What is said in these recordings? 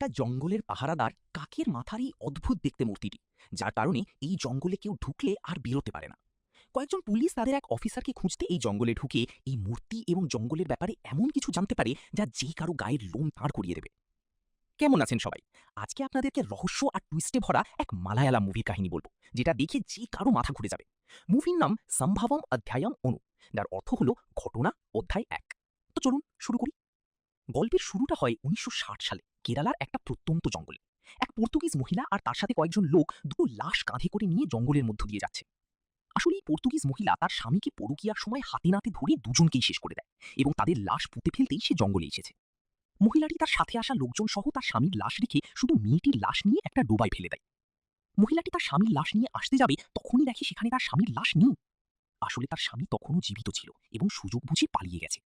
একটা জঙ্গলের পাহারাদার কাকের মাথার এই অদ্ভুত দেখতে মূর্তিটি, যার কারণে এই জঙ্গলে কেউ ঢুকলে আর বেরোতে পারে না। কয়েকজন পুলিশ তাদের এক অফিসারকে খুঁজতে এই জঙ্গলে ঢুকে এই মূর্তি এবং জঙ্গলের ব্যাপারে এমন কিছু জানতে পারে যা যে কারো গায়ের লোম দাঁড় করিয়ে দেবে। কেমন আছেন সবাই? আজকে আপনাদেরকে রহস্য আর টুইস্টে ভরা এক মালায়ালাম মুভির কাহিনী বলবো, যেটা দেখে যে কারো মাথা ঘুরে যাবে। মুভির নাম সম্ভবম অধ্যায়ম অনু, যার অর্থ হলো ঘটনা অধ্যায় 1। তো চলুন শুরু করি। গল্পের শুরুটা হয় 1960 সালে কেরালার একটা প্রত্যন্ত জঙ্গলে। এক পর্তুগিজ মহিলা আর তার সাথে কয়েকজন লোক দুটো লাশ কাঁধে করে নিয়ে জঙ্গলের মধ্য দিয়ে যাচ্ছে। আসলে এই পর্তুগিজ মহিলা তার স্বামীকে পরকীয়ার সময় হাতে নাতে ধরে দুজনকেই শেষ করে দেয় এবং তাদের লাশ পুঁতে ফেলতেই সে জঙ্গলে এসেছে। মহিলাটি তার সাথে আসা লোকজন সহ তার স্বামীর লাশ রেখে শুধু মেয়েটির লাশ নিয়ে একটা ডোবায় ফেলে দেয়। মহিলাটি তার স্বামীর লাশ নিয়ে আসতে যাবে, তখনই দেখে সেখানে তার স্বামীর লাশ নেই। আসলে তার স্বামী তখনও জীবিত ছিল এবং সুযোগ বুঝে পালিয়ে গেছে।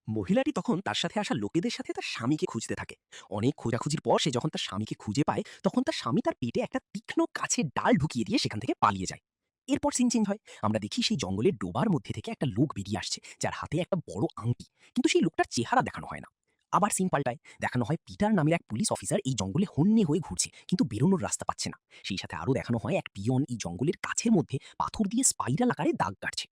মহিলাটি তখন তার সাথে আসা লোকেদের সাথে তার স্বামীকে খুঁজতে থাকে। অনেক খোঁজাখুঁজির পর সে যখন তার স্বামীকে খুঁজে পায়, তখন তার স্বামী তার পেটে একটা তীক্ষ্ণ কাছের ডাল ঢুকিয়ে দিয়ে সেখান থেকে পালিয়ে যায়। এরপর সিন চেঞ্জ হয়। আমরা দেখি সেই জঙ্গলের ডোবার মধ্যে থেকে একটা লোক বেরিয়ে আসছে, যার হাতে একটা বড় আংটি, কিন্তু সেই লোকটার চেহারা দেখানো হয় না। আবার সিন পাল্টায়, দেখানো হয় পিটার নামের এক পুলিশ অফিসার এই জঙ্গলে হন্যে হয়ে ঘুরছে, কিন্তু বেরোনোর রাস্তা পাচ্ছে না। সেই সাথে আরও দেখানো হয় এক পিয়ন এই জঙ্গলের গাছের মধ্যে পাথর দিয়ে স্পাইরাল আকারে দাগ কাটছে।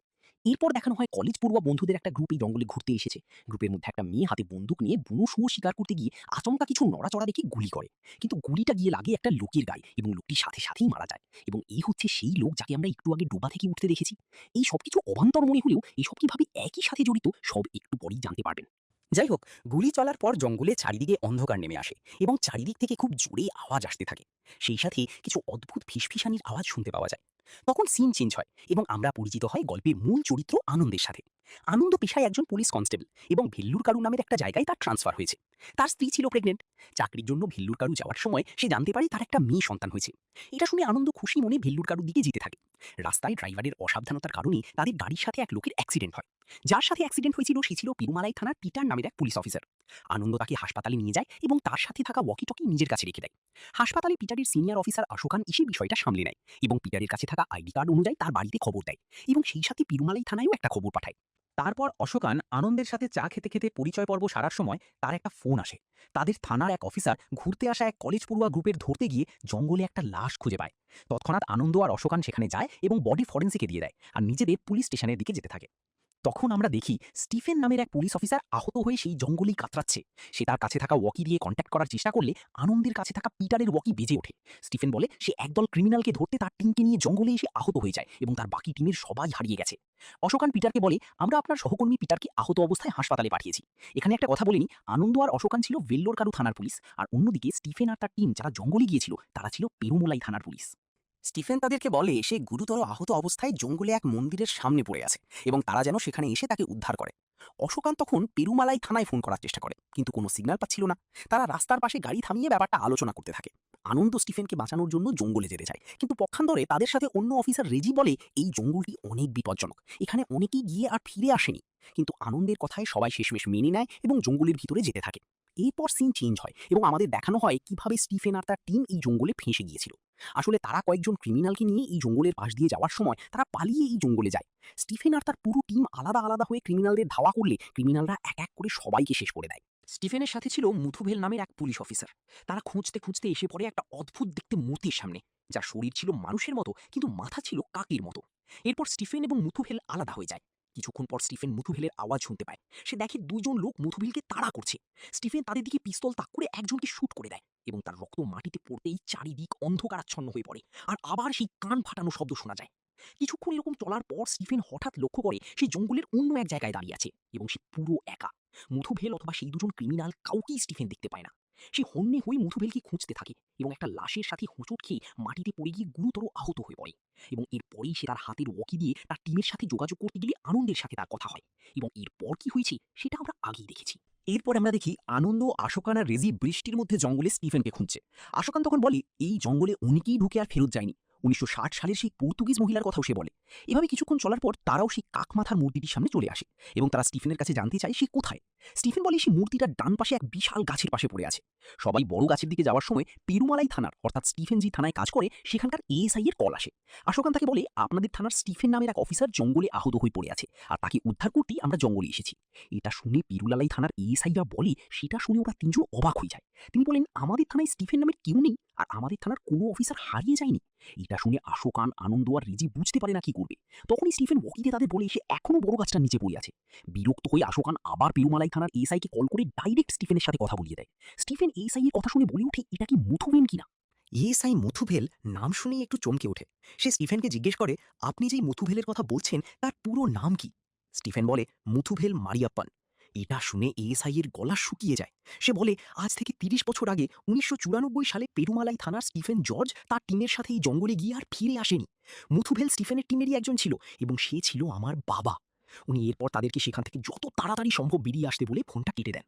এরপর দেখানো হয় কলেজ পড়ুয়া বন্ধুদের একটা গ্রুপ এই জঙ্গলে ঘুরতে এসেছে। গ্রুপের মধ্যে একটা মেয়ে হাতে বন্দুক নিয়ে বুনো শুয়োর শিকার করতে গিয়ে আচমকা কিছু নড়াচড়া দেখে গুলি করে, কিন্তু গুলিটা গিয়ে লাগে একটা লোকের গায়ে এবং লোকটি সাথে সাথেই মারা যায়। এবং এই হচ্ছে সেই লোক যাকে আমরা একটু আগে ডোবা থেকে উঠতে দেখেছি। এই সবকিছু অবান্তর মনে হলেও এসব কিভাবে একই সাথে জড়িত, সব একটু পরেই জানতে পারবেন। যাই হোক, গুলি চলার পর জঙ্গলে চারিদিকে অন্ধকার নেমে আসে এবং চারিদিক থেকে খুব জোরে আওয়াজ আসতে থাকে। সেই সাথে কিছু অদ্ভুত ফিসফিসানির আওয়াজ শুনতে পাওয়া যায়। তখন সিন চেঞ্জ হয় এবং আমরা পরিচিত হয় গল্পের মূল চরিত্র আনন্দের সাথে। আনন্দ পেশায় একজন পুলিশ কনস্টেবল এবং ভেল্লুরকাড়ু নামের একটা জায়গায় তার ট্রান্সফার হয়েছে। তার স্ত্রী ছিল প্রেগনেন্ট। চাকরির জন্য ভেল্লুরকাড়ু যাওয়ার সময় সে জানতে পারে তার একটা মেয়ে সন্তান হয়েছে। এটা শুনে আনন্দ খুশি মনে ভেল্লুরকাড়ুর দিকে যেতে থাকে। রাস্তায় ড্রাইভারের অসাবধানতার কারণে তাদের গাড়ির সাথে এক লোকের অ্যাক্সিডেন্ট হয়। যার সাথে অ্যাক্সিডেন্ট হয়েছিল সে ছিল পেরুমালাই থানার পিটার নামের এক পুলিশ অফিসার। আনন্দ তাকে হাসপাতালে নিয়ে যায় এবং তার সাথে থাকা ওয়াকি টকি নিজের কাছে রেখে দেয়। হাসপাতালে পিটারের সিনিয়র অফিসার অশোকান এসে বিষয়টা সামলে নেয় এবং পিটারের কাছে থাকা আইডি কার্ড অনুযায়ী তার বাড়িতে খবর দেয় এবং সেই সাথে পিরুমালাই থানায়ও একটা খবর পাঠায়। তারপর অশোকান আনন্দের সাথে চা খেতে খেতে পরিচয় পর্ব সারার সময় তার একটা ফোন আসে। তাদের থানার এক অফিসার ঘুরতে আসা এক কলেজ পড়ুয়া গ্রুপের ধরতে গিয়ে জঙ্গলে একটা লাশ খুঁজে পায়। তৎক্ষণাৎ আনন্দ আর অশোকান সেখানে যায় এবং বডি ফরেন্সিকে দিয়ে দেয় আর নিজেদের পুলিশ স্টেশনের দিকে যেতে থাকে। তখন আমরা দেখি স্টিফেন নামের এক পুলিশ অফিসার আহত হয়ে সেই জঙ্গলেই কাতরাচ্ছে। সে তার কাছে থাকা ওয়াকি দিয়ে কন্ট্যাক্ট করার চেষ্টা করলে আনন্দের কাছে থাকা পিটারের ওয়াকি বেজে ওঠে। স্টিফেন বলে সে একদল ক্রিমিনালকে ধরতে তার টিমকে নিয়ে জঙ্গলে এসে আহত হয়ে যায় এবং তার বাকি টিমের সবাই হারিয়ে গেছে। অশোকান পিটারকে বলে, আমরা আপনার সহকর্মী পিটারকে আহত অবস্থায় হাসপাতালে পাঠিয়েছি। এখানে একটা কথা বলিনি, আনন্দ আর অশোকান ছিল ভেল্লোরকাড়ু থানার পুলিশ, আর অন্যদিকে স্টিফেন আর তার টিম যারা জঙ্গলে গিয়েছিল তারা ছিল পেরুমলাই থানার পুলিশ। স্টিফেন তাদেরকে বলে সে গুরুতর আহত অবস্থায় জঙ্গলে এক মন্দিরের সামনে পড়ে আছে এবং তারা যেন সেখানে এসে তাকে উদ্ধার করে। অশোকান তখন পেরুমালাই থানায় ফোন করার চেষ্টা করে, কিন্তু কোনো সিগন্যাল পাচ্ছিল না। তারা রাস্তার পাশে গাড়ি থামিয়ে ব্যাপারটা আলোচনা করতে থাকে। আনন্দ স্টিফেনকে বাঁচানোর জন্য জঙ্গলে যেতে চায়, কিন্তু পক্ষান্তরে তাদের সাথে অন্য অফিসার রেজি বলে এই জঙ্গলটি অনেক বিপজ্জনক, এখানে অনেকেই গিয়ে আর ফিরে আসেনি। কিন্তু আনন্দের কথায় সবাই শেষমেশ মেনে নেয় এবং জঙ্গলের ভিতরে যেতে থাকে। এরপর সিন চেঞ্জ হয় এবং আমাদের দেখানো হয় কিভাবে স্টিফেন আর তার টিম এই জঙ্গলে ফেঁসে গিয়েছিল। আসলে তারা কয়েকজন ক্রিমিনালকে নিয়ে এই জঙ্গলের পাশ দিয়ে যাওয়ার সময় তারা পালিয়ে এই জঙ্গলে যায়। স্টিফেন আর তার পুরো টিম আলাদা আলাদা হয়ে ক্রিমিনালদের ধাওয়া করলে ক্রিমিনালরা এক এক করে সবাইকে শেষ করে দেয়। স্টিফেনের সাথে ছিল মুথুভেল নামের এক পুলিশ অফিসার। তারা খুঁজতে খুঁজতে এসে পড়ে একটা অদ্ভুত দেখতে মূর্তির সামনে, যার শরীর ছিল মানুষের মতো কিন্তু মাথা ছিল কাকের মতো। এরপর স্টিফেন এবং মুথুভেল আলাদা হয়ে যায়। কিছুক্ষণ পর স্টিফেন মুথুভেলের আওয়াজ শুনতে পায়। সে দেখে দুজন লোক মুথুভেলকে তাড়া করছে। স্টিফেন তাদের দিকে পিস্তল তাক করে একজনকে শুট করে দেয় এবং তার রক্ত মাটিতে পড়তেই চারিদিক অন্ধকারাচ্ছন্ন হয়ে পড়ে আর আবার সেই কান ফাটানো শব্দ শোনা যায়। কিছুক্ষণ এরকম চলার পর স্টিফেন হঠাৎ লক্ষ্য করে সেই জঙ্গলের অন্য এক জায়গায় দাঁড়িয়ে আছে এবং সে পুরো একা। মুথুভেল অথবা সেই দুজন ক্রিমিনাল কাউকেই স্টিফেন দেখতে পায় না। সে হন্যে হয়ে মুথুভেলকে খুঁজতে থাকে এবং একটা লাশের সাথে হোঁচট খেয়ে মাটিতে পড়ে গিয়ে গুরুতর আহত হয়ে পড়ে। এবং এরপরেই সে তার হাতের ওয়াকি দিয়ে তার টিমের সাথে যোগাযোগ করতে গেলে আনন্দের সাথে তার কথা হয় এবং এরপর কি হয়েছে সেটা আমরা আগেই দেখেছি। এরপর আমরা দেখি আনন্দ, আশোকান আর রেজি বৃষ্টির মধ্যে জঙ্গলে স্টিফেনকে খুঁজছে। আশোকান তখন বলে এই জঙ্গলে অনেকেই ঢুকে আর ফেরত যায়নি, 1960 সালের সেই পর্তুগিজ মহিলার কথাও সে বলে। এভাবে কিছুক্ষণ চলার পর তারাও সেই কাকমাথার মূর্তিটির সামনে চলে আসে এবং তারা স্টিফেনের কাছে জানতে চায় সে কোথায়। স্টিফেন বলে সেই মূর্তিটার ডান পাশে এক বিশাল গাছের পাশে পড়ে আছে। সবাই বড় গাছের দিকে যাওয়ার সময় পেরুমালাই থানার অর্থাৎ স্টিফেন যে থানায় কাজ করে সেখানকার এএসআই এর কল আসে। আশোকান তাকে বলে, আপনাদের থানার স্টিফেন নামের এক অফিসার জঙ্গলে আহত হয়ে পড়ে আছে আর তাকে উদ্ধার করতেই আমরা জঙ্গলে এসেছি। এটা শুনে পেরুলালাই থানার এএসআইরা বলে, সেটা শুনে ওরা তিনজন অবাক হয়ে যায়। তিনি বলেন, আমাদের থানায় স্টিফেন নামের কেউ নেই আর আমাদের থানার কোনো অফিসার হারিয়ে যায়নি। এটা শুনে আশোকান, আনন্দ আর রিজি বুঝতে পারে না কি করবে। তখনই স্টিফেন ওকিতে তাদের বলে সে এখনো বড় গাছটার নিচে পড়ে আছে। বিরক্ত হয়ে আশোকান আবার পেরুমালাই থানার এএসআইকে কল করে ডাইরেক্ট স্টিফেনের সাথে কথা বলিয়ে দেয়। স্টিফেন এএসআই এর কথা শুনে বলে ওঠে, এটা কি মুথুবেন কিনা। এএসআই মুথুভেল নাম শুনেই একটু চমকে ওঠে। সে স্টিফেনকে জিজ্ঞেস করে, আপনি যেই মুথুভেলের কথা বলছেন তার পুরো নাম কি? স্টিফেন বলে, মুথুভেল মারিয়াপ্পান। এটা শুনে এএসআই এর গলা শুকিয়ে যায়। সে বলে, আজ থেকে ৩০ বছর আগে ১৯৯৪ সালে পেরুমালাই থানার স্টিফেন জর্জ তার টিমের সাথে এই জঙ্গলে গিয়ে আর ফিরে আসেনি। মুথুভেল স্টিফেনের টিমেরই একজন ছিল এবং সে ছিল আমার বাবা। উনি এরপর তাদেরকে সেখান থেকে যত তাড়াতাড়ি সম্ভব বেরিয়ে আসতে বলে ফোনটা কেটে দেন।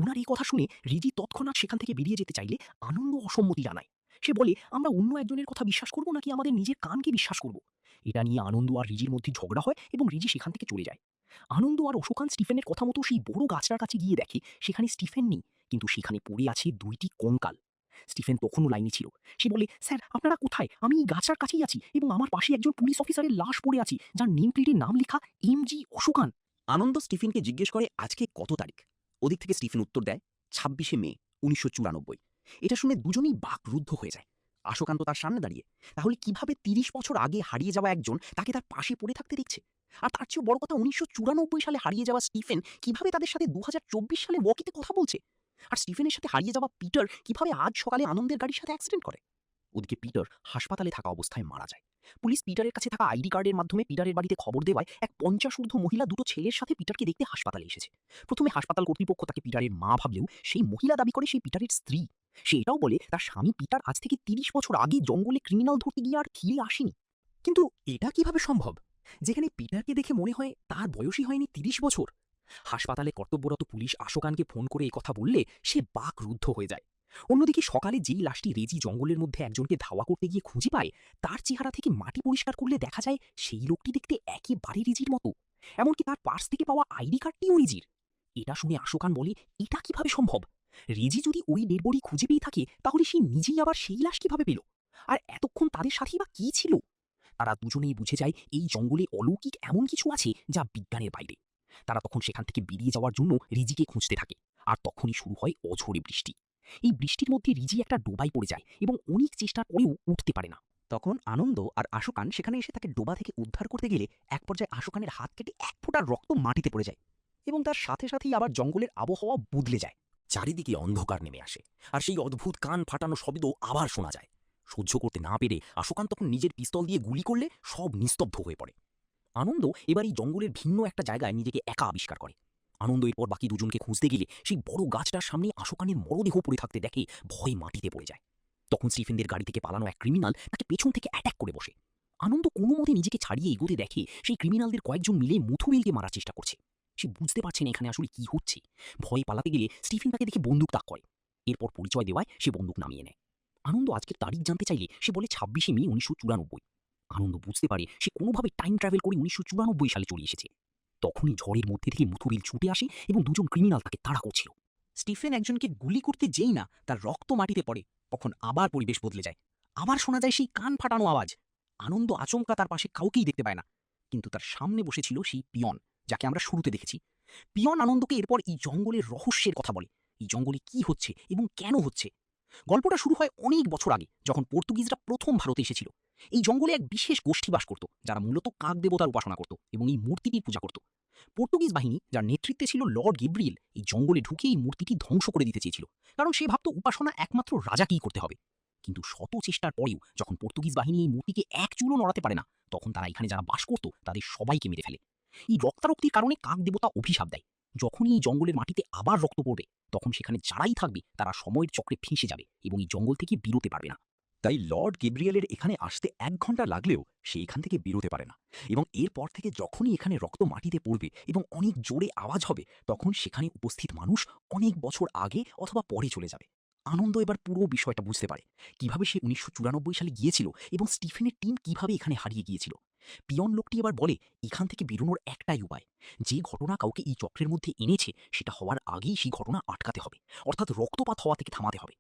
উনার এই কথা শুনে রিজি তৎক্ষণাৎ সেখান থেকে বেরিয়ে যেতে চাইলে আনন্দ অসম্মতি জানায়। সে বলে, আমরা অন্য একজনের কথা বিশ্বাস করব নাকি আমাদের নিজের কানকে বিশ্বাস করব? এটা নিয়ে আনন্দ আর রিজির মধ্যে ঝগড়া হয় এবং রিজি সেখান থেকে চলে যায়। আনন্দ আর অশোকান স্টিফেনের কথা মতো সেই বড় গাছটার কাছে গিয়ে দেখে সেখানে স্টিফেন নেই, কিন্তু সেখানে পড়ে আছে ২টি কঙ্কাল। স্টিফেন তখনও লাইনে ছিল। সে বলে, স্যার আপনারা কোথায়? আমি এই গাছটার কাছেই আছি এবং আমার পাশে একজন পুলিশ অফিসারের লাশ পড়ে আছে যার নেম প্লেটের নাম লেখা এমজি অশোকান। আনন্দ স্টিফেনকে জিজ্ঞেস করে আজকে কত তারিখ। ওদিক থেকে স্টিফেন উত্তর দেয় ২৬শে মে ১৯৯৪। এটা শুনে দুজনেই বাকরুদ্ধ হয়ে যায়। আশোকান্ত তার সামনে দাঁড়িয়ে, তাহলে কিভাবে ৩০ বছর আগে হারিয়ে যাওয়া একজন তাকে তার পাশে পড়ে থাকতে দেখছে? আর তার চেয়েও বড় কথা, ১৯৯৪ সালে হারিয়ে যাওয়া স্টিফেন কিভাবে তাদের সাথে ২০২৪ সালে ওয়াকিতে কথা বলছে? আর স্টিফেনের সাথে হারিয়ে যাওয়া পিটার কিভাবে আজ সকালে আনন্দের গাড়ির সাথে অ্যাক্সিডেন্ট করে? ওদিকে পিটার হাসপাতালে থাকা অবস্থায় মারা যায়। পুলিশ পিটারের কাছে থাকা আইডি কার্ডের মাধ্যমে পিটারের বাড়িতে খবর দেওয়ায় এক ৫০ ঊর্ধ্ব মহিলা দুটো ছেলের সাথে পিটারকে দেখতে হাসপাতালে এসেছে। প্রথমে হাসপাতাল কর্তৃপক্ষ তাকে পিটারের মা ভাবলেও সেই মহিলা দাবি করে সেই পিটারের স্ত্রী। সে এটাও বলে তার স্বামী পিটার আজ থেকে ৩০ বছর আগে জঙ্গলে ক্রিমিনাল ধরতে গিয়ে আর ফিরে আসেনি। কিন্তু এটা কিভাবে সম্ভব, যেখানে পিটারকে দেখে মনে হয় তার বয়সই হয়নি ৩০ বছর? হাসপাতালে কর্তব্যরত পুলিশ আশোকানকে ফোন করে এই কথা বললে সে বাকরুদ্ধ হয়ে যায়। অন্যদিকে সকালে যেই লাশটি রেজি জঙ্গলের মধ্যে একজনকে ধাওয়া করতে গিয়ে খুঁজে পায়, তার চেহারা থেকে মাটি পরিষ্কার করলে দেখা যায় সেই লোকটি দেখতে একেবারে রেজির মতো। এমনকি তার পার্স থেকে পাওয়া আইডি কার্ডটিও রেজির। এটা শুনে আশোকান বলে, এটা কিভাবে সম্ভব? রেজি যদি ওই ডেড বডি খুঁজে পেয়ে থাকে তাহলে সে নিজেই আবার সেই লাশ কিভাবে পেল? আর এতক্ষণ তাদের সাথেই বা কি ছিল? তারা দুজনেই বুঝে যায় এই জঙ্গলে অলৌকিক এমন কিছু আছে যা বিজ্ঞানের বাইরে। তারা তখন সেখান থেকে বেরিয়ে যাওয়ার জন্য রিজিকে খুঁজতে থাকে। আর তখনই শুরু হয় অঝোরে বৃষ্টি। এই বৃষ্টির মধ্যে রিজি একটা ডোবায় পড়ে যায় এবং অনেক চেষ্টার পরেও উঠতে পারে না। তখন আনন্দ আর আশোকান সেখানে এসে তাকে ডোবা থেকে উদ্ধার করতে গেলে এক পর্যায়ে আশোকানের হাত কেটে ১ ফোঁটা রক্ত মাটিতে পড়ে যায় এবং তার সাথে সাথেই আবার জঙ্গলের আবহাওয়া বদলে যায়। চারিদিকে অন্ধকার নেমে আসে আর সেই অদ্ভুত কান ফাটানো শব্দ আবার শোনা যায়। সহ্য করতে না পেরে আশোকান তখন নিজের পিস্তল দিয়ে গুলি করলে সব নিস্তব্ধ হয়ে পড়ে। আনন্দ এবার এই জঙ্গলের ভিন্ন একটা জায়গায় নিজেকে একা আবিষ্কার করে। আনন্দ এরপর বাকি দুজনকে খুঁজতে গেলে সেই বড় গাছটার সামনে আশোকানের মরদেহ পড়ে থাকতে দেখে ভয়ে মাটিতে পড়ে যায়। তখন স্টিফেনদের গাড়ি থেকে পালানো এক ক্রিমিনাল তাকে পেছন থেকে অ্যাটাক করে বসে। আনন্দ কোনো মতে নিজেকে ছাড়িয়ে এগোতে দেখে সেই ক্রিমিনালদের কয়েকজন মিলে মুথুবেলকে মারার চেষ্টা করছে। সে বুঝতে পারছে না এখানে আসলে কি হচ্ছে। ভয়ে পালাতে গেলে স্টিফেন তাকে দেখে বন্দুক তাক করে। এরপর পরিচয় দেওয়ায় সে বন্দুক নামিয়ে নেয়। আনন্দ আজকের তারিখ জানতে চাইলে সে বলে ২৬শে মে ১৯৯৪। আনন্দ বুঝতে পারে সে কোনোভাবে টাইম ট্রাভেল করে ১৯৯৪ সালে চলে এসেছে। তখনই ঝড়ের মধ্যে থেকে মুথুবেল ছুটে আসে এবং দুজন ক্রিমিনাল তাকে তাড়া করছিল। স্টিফেন একজনকে গুলি করতে যেই না তার রক্ত মাটিতে পড়ে, তখন আবার পরিবেশ বদলে যায়। আবার শোনা যায় সেই কান ফাটানো আওয়াজ। আনন্দ আচমকা তার পাশে কাউকেই দেখতে পায় না, কিন্তু তার সামনে বসেছিল সেই পিয়ন যাকে আমরা শুরুতে দেখেছি। পিয়ন আনন্দকে এরপর এই জঙ্গলের রহস্যের কথা বলে, এই জঙ্গলে কি হচ্ছে এবং কেন হচ্ছে। গল্পটা শুরু হয় অনেক বছর আগে, যখন পর্তুগিজরা প্রথম ভারতে এসেছিল। এই জঙ্গলে এক বিশেষ গোষ্ঠী বাস করত যারা মূলত কাক দেবতার উপাসনা করত এবং এই মূর্তিটির পূজা করত। পর্তুগিজ বাহিনী, যার নেতৃত্বে ছিল লর্ড গেব্রিয়েল, এই জঙ্গলে ঢুকে এই মূর্তিটি ধ্বংস করে দিতে চেয়েছিল, কারণ সে ভাবত উপাসনা একমাত্র রাজাকেই করতে হবে। কিন্তু শত চেষ্টার পরেও যখন পর্তুগিজ বাহিনী এই মূর্তিকে এক চুলও নড়াতে পারে না, তখন তারা এখানে যারা বাস করত তাদের সবাইকে মেরে ফেলে। এই রক্তারক্তির কারণে কাক দেবতা অভিশাপ দেয়, যখনই এই জঙ্গলের মাটিতে আবার রক্ত পড়বে তখন সেখানে যারাই থাকবে তারা সময়ের চক্রে ফেঁসে যাবে এবং এই জঙ্গল থেকে বেরোতে পারবে না। তাই লর্ড গেব্রিয়েলের এখানে আসতে ১ ঘন্টা লাগলেও সে এখান থেকে বেরোতে পারে না, এবং এরপর থেকে যখনই এখানে রক্ত মাটিতে পড়বে এবং অনেক জোরে আওয়াজ হবে, তখন সেখানে উপস্থিত মানুষ অনেক বছর আগে অথবা পরে চলে যাবে। আনন্দ এবার পুরো বিষয়টা বুঝতে পারে কিভাবে সে ১৯৯৪ সালে গিয়েছিল এবং স্টিফেনের টিম কিভাবে এখানে হারিয়ে গিয়েছিল। পিয়ন লোকটি এবার বলে এখান থেকে বেরোনোর একটাই উপায়, যে ঘটনা কাউকে এই চক্রের মধ্যে এনেছে সেটা হওয়ার আগেই সেই ঘটনা আটকাতে হবে, অর্থাৎ রক্তপাত হওয়া থেকে থামাতে হবে।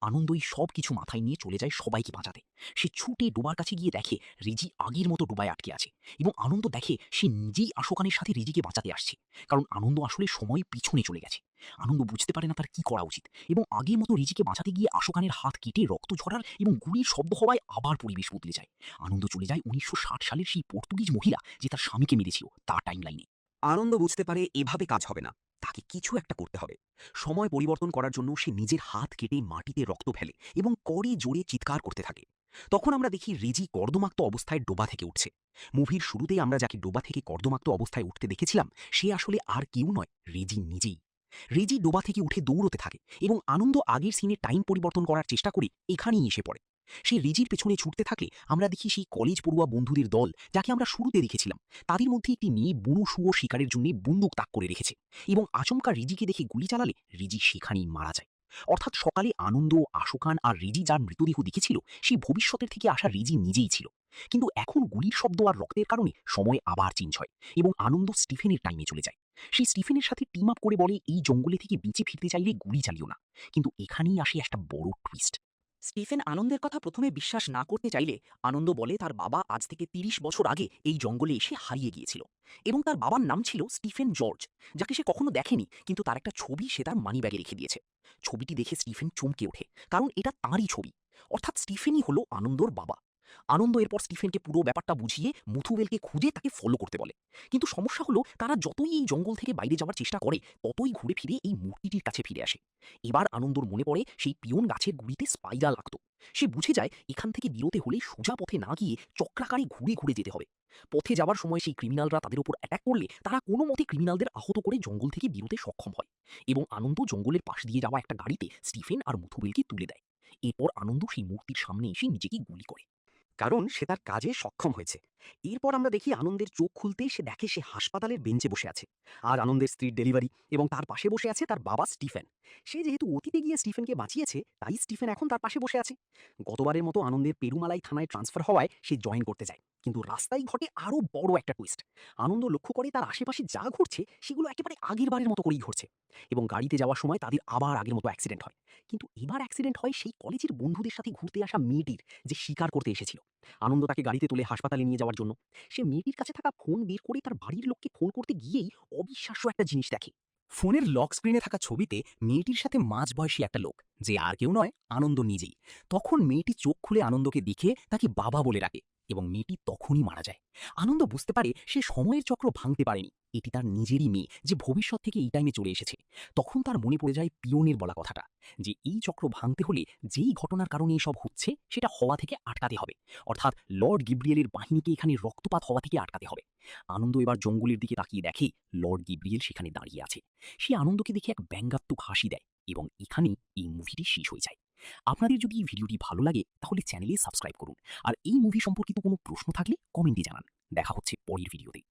আনন্দই সব কিছু মাথায় নিয়ে চলে যায় সবাইকে বাঁচাতে। সে ছুটে ডোবার কাছে গিয়ে দেখে রিজি আগের মতো ডোবায় আটকে আছে এবং আনন্দ দেখে সে নিজেই আশোকানের সাথে রিজিকে বাঁচাতে আসছে, কারণ আনন্দ আসলে সময় পিছনে চলে গেছে। আনন্দ বুঝতে পারে না তার কি করা উচিত এবং আগের মতো রিজিকে বাঁচাতে গিয়ে আশোকানের হাত কেটে রক্ত ঝরার এবং গুলির শব্দ হওয়ায় আবার পরিবেশ বদলে যায়। আনন্দ চলে যায় ১৯৬০ সালের সেই পর্তুগিজ মহিলা যে তার স্বামীকে মেরেছিল তার টাইম লাইনে। আনন্দ বুঝতে পারে এভাবে কাজ হবে না, তাকে কিছু একটা করতে হবে। সময় পরিবর্তন করার জন্য সে নিজের হাত কেটে মাটিতে রক্ত ফেলে এবং করে জোরে চিৎকার করতে থাকে। তখন আমরা দেখি রিজি কর্দমাক্ত অবস্থায় ডোবা থেকে উঠছে। মুভির শুরুতেই আমরা যাকে ডোবা থেকে কর্দমাক্ত অবস্থায় উঠতে দেখেছিলাম সে আসলে আর কেউ নয়, রিজি নিজেই। রিজি ডোবা থেকে উঠে দৌড়তে থাকে এবং আনন্দ আগের সিনে টাইম পরিবর্তন করার চেষ্টা করে এখানেই এসে পড়ে। সে রিজির পেছনে ছুটতে থাকলে আমরা দেখি সেই কলেজ পড়ুয়া বন্ধুদের দল যাকে আমরা শুরুতে দেখেছিলাম, তাদের মধ্যে একটি মেয়ে বুনো শুয়োর শিকারের জন্য বন্দুক তাক করে রেখেছে এবং আচমকা রিজিকে দেখে গুলি চালালে রিজি সেখানেই মারা যায়। অর্থাৎ সকালে আনন্দ, আশুকান আর রিজি যার মৃতদেহ দেখেছিল সেই ভবিষ্যতের থেকে আসা রিজি নিজেই ছিল। কিন্তু এখন গুলির শব্দ আর রক্তের কারণে সময় আবার চেঞ্জ হয় এবং আনন্দ স্টিফেনের টাইমে চলে যায়। সেই স্টিফেনের সাথে টিম আপ করে বলে এই জঙ্গলে থেকে বেঁচে ফিরতে চাইলে গুলি চালিও না। কিন্তু এখানেই আসে একটা বড় টুইস্ট। স্টিফেন আনন্দের কথা প্রথমে বিশ্বাস না করতে চাইলে আনন্দ বলে তার বাবা আজ থেকে ৩০ বছর আগে এই জঙ্গলে এসে হারিয়ে গিয়েছিল এবং তার বাবার নাম ছিল স্টিফেন জর্জ, যাকে সে কখনো দেখেনি, কিন্তু তার একটা ছবি সে তার মানিব্যাগে রেখে দিয়েছে। ছবিটি দেখে স্টিফেন চমকে ওঠে, কারণ এটা তাঁরই ছবি, অর্থাৎ স্টিফেনই হলো আনন্দর বাবা। আনন্দ এরপর স্টিফেনকে পুরো ব্যাপারটা বুঝিয়ে মুথুবেলকে খুঁজে তাকে ফলো করতে বলে। কিন্তু সমস্যা হলো তারা যতই এই জঙ্গল থেকে বাইরে যাওয়ার চেষ্টা করে ততই ঘুরে ফিরে এই মূর্তিটির কাছে ফিরে আসে। এবার আনন্দর মনে পড়ে সেই পিয়ন গাছের গুড়িতে স্পাইরাল আঁকত। সে বুঝে যায় এখান থেকে বেরোতে হলে সোজা পথে না গিয়ে চক্রাকারে ঘুরে ঘুরে যেতে হবে। পথে যাওয়ার সময় সেই ক্রিমিনালরা তাদের উপর অ্যাটাক করলে তারা কোনো মতে ক্রিমিনালদের আহত করে জঙ্গল থেকে বেরোতে সক্ষম হয় এবং আনন্দ জঙ্গলের পাশ দিয়ে যাওয়া একটা গাড়িতে স্টিফেন আর মুথুবেলকে তুলে দেয়। এরপর আনন্দ সেই মূর্তির সামনে এসে নিজেকে গুলি করে, কারণ সে তার কাজে সক্ষম হয়েছে। এরপর আমরা দেখি আনন্দের চোখ খুলতেই সে দেখে সে হাসপাতালের বেঞ্চে বসে আছে। আর আনন্দের স্ত্রীর ডেলিভারি এবং তার পাশে বসে আছে তার বাবা স্টিফেন। সে যেহেতু অতীতে গিয়ে স্টিফেনকে বাঁচিয়েছে তাই স্টিফেন এখন তার পাশে বসে আছে। গতবারের মতো আনন্দের পেরুমালাই থানায় ট্রান্সফার হওয়ায় সে জয়েন করতে যায়, কিন্তু রাস্তায় ঘটে আরও বড় একটা টুইস্ট। আনন্দ লক্ষ্য করে তার আশেপাশে যা ঘটছে সেগুলো একেবারে আগের বারের মতো করেই ঘটছে এবং গাড়িতে যাওয়ার সময় তাদের আবার আগের মতো অ্যাক্সিডেন্ট হয়। কিন্তু এবার অ্যাক্সিডেন্ট হয় সেই কলেজের বন্ধুদের সাথে ঘুরতে আসা মেয়েটির, যে শিকার করতে এসেছিল। আনন্দ তাকে গাড়িতে তুলে হাসপাতালে নিয়ে যাওয়ার জন্য সে মেয়েটির কাছে থাকা ফোন বের করে তার বাড়ির লোককে ফোন করতে গিয়েই অবিশ্বাস্য একটা জিনিস দেখে। ফোনের লক স্ক্রিনে থাকা ছবিতে মেয়েটির সাথে মাঝবয়সী একটা লোক, যে আর কেউ নয় আনন্দ নিজেই। তখন মেয়েটি চোখ খুলে আনন্দকে দেখে তাকে বাবা বলে ডাকে এবং মেয়েটি তখনই মারা যায়। আনন্দ বুঝতে পারে সে সময়ের চক্র ভাঙতে পারেনি, এটি তার নিজেরই মেয়ে যে ভবিষ্যৎ থেকে এই টাইমে চলে এসেছে। তখন তার মনে পড়ে যায় পিয়নের বলা কথাটা, যে এই চক্র ভাঙতে হলে যেই ঘটনার কারণে এসব হচ্ছে সেটা হওয়া থেকে আটকাতে হবে, অর্থাৎ লর্ড গিব্রিয়েলের বাহিনীকে এখানে রক্তপাত হওয়া থেকে আটকাতে হবে। আনন্দ এবার জঙ্গলের দিকে তাকিয়ে দেখে লর্ড গিব্রিয়েল সেখানে দাঁড়িয়ে আছে। সে আনন্দকে দেখে এক ব্যঙ্গাত্মক হাসি দেয় এবং এখানেই এই মুভিটি শেষ হয়ে যায়। আপনাদের যদি এই ভিডিওটি ভালো লাগে তাহলে চ্যানেলে সাবস্ক্রাইব করুন, আর এই মুভি সম্পর্কিত কোনো প্রশ্ন থাকলে কমেন্টে জানান। দেখা হচ্ছে পরের ভিডিওতে।